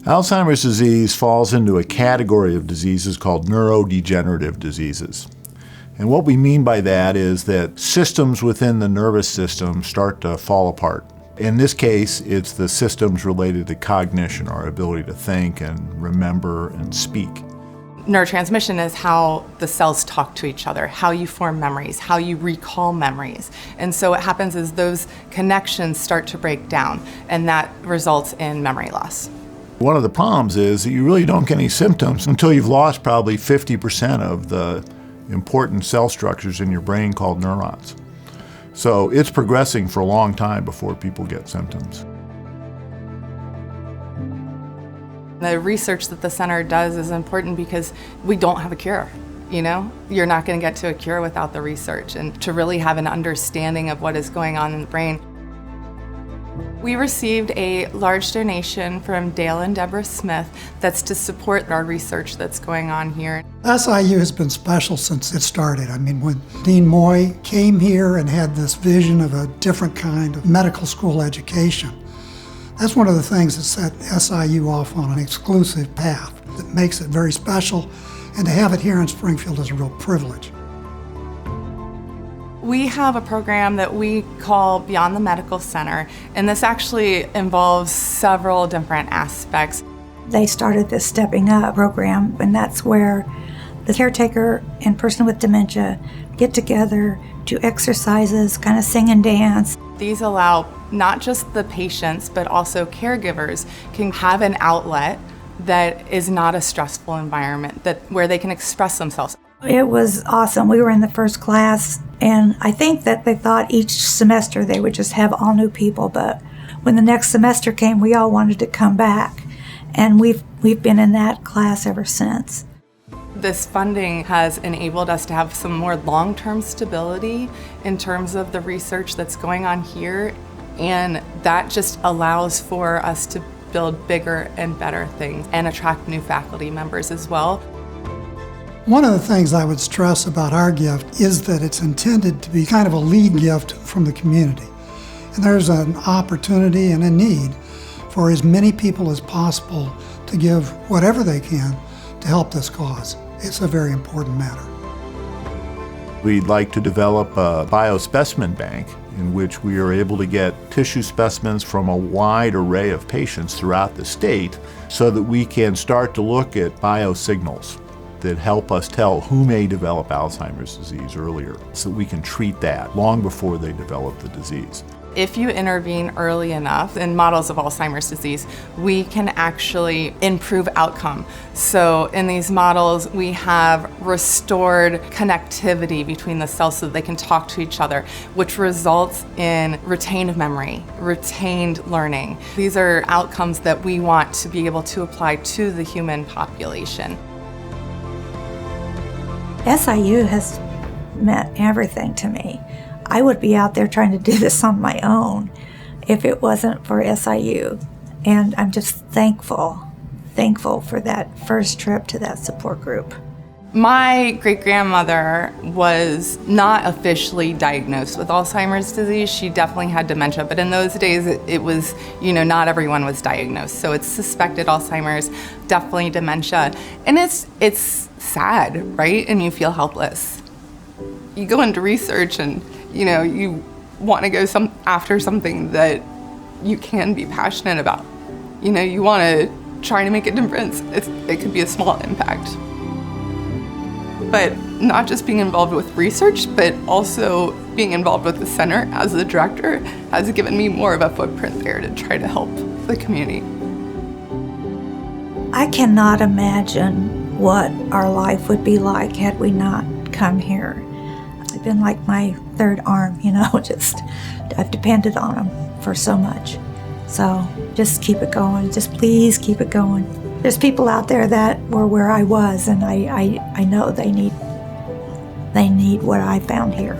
Alzheimer's disease falls into a category of diseases called neurodegenerative diseases. And what we mean by that is that systems within the nervous system start to fall apart. In this case, it's the systems related to cognition, our ability to think and remember and speak. Neurotransmission is how the cells talk to each other, how you form memories, how you recall memories. And so what happens is those connections start to break down, and that results in memory loss. One of the problems is that you really don't get any symptoms until you've lost probably 50% of the important cell structures in your brain called neurons. So it's progressing for a long time before people get symptoms. The research that the center does is important because we don't have a cure. You're not going to get to a cure without the research, and to really have an understanding of what is going on in the brain. We received a large donation from Dale and Deborah Smith that's to support our research that's going on here. SIU has been special since it started. When Dean Moy came here and had this vision of a different kind of medical school education, that's one of the things that set SIU off on an exclusive path that makes it very special, and to have it here in Springfield is a real privilege. We have a program that we call Beyond the Medical Center, and this actually involves several different aspects. They started this Stepping Up program, and that's where the caretaker and person with dementia get together, do exercises, kind of sing and dance. These allow not just the patients, but also caregivers can have an outlet that is not a stressful environment, where they can express themselves. It was awesome. We were in the first class, and I think that they thought each semester they would just have all new people, but when the next semester came, we all wanted to come back, and we've been in that class ever since. This funding has enabled us to have some more long-term stability in terms of the research that's going on here, and that just allows for us to build bigger and better things and attract new faculty members as well. One of the things I would stress about our gift is that it's intended to be kind of a lead gift from the community. And there's an opportunity and a need for as many people as possible to give whatever they can to help this cause. It's a very important matter. We'd like to develop a biospecimen bank in which we are able to get tissue specimens from a wide array of patients throughout the state so that we can start to look at biosignals that help us tell who may develop Alzheimer's disease earlier, so we can treat that long before they develop the disease. If you intervene early enough in models of Alzheimer's disease, we can actually improve outcome. So in these models, we have restored connectivity between the cells so that they can talk to each other, which results in retained memory, retained learning. These are outcomes that we want to be able to apply to the human population. SIU has meant everything to me. I would be out there trying to do this on my own if it wasn't for SIU. And I'm just thankful for that first trip to that support group. My great-grandmother was not officially diagnosed with Alzheimer's disease. She definitely had dementia, but in those days it was, not everyone was diagnosed. So it's suspected Alzheimer's, definitely dementia. And it's sad, right? And you feel helpless. You go into research and, you want to go after something that you can be passionate about. You want to try to make a difference. It could be a small impact. But not just being involved with research, but also being involved with the center as the director has given me more of a footprint there to try to help the community. I cannot imagine what our life would be like had we not come here. It's been like my third arm, just I've depended on them for so much. So just keep it going, just please keep it going. There's people out there that were where I was, and I know they need what I found here.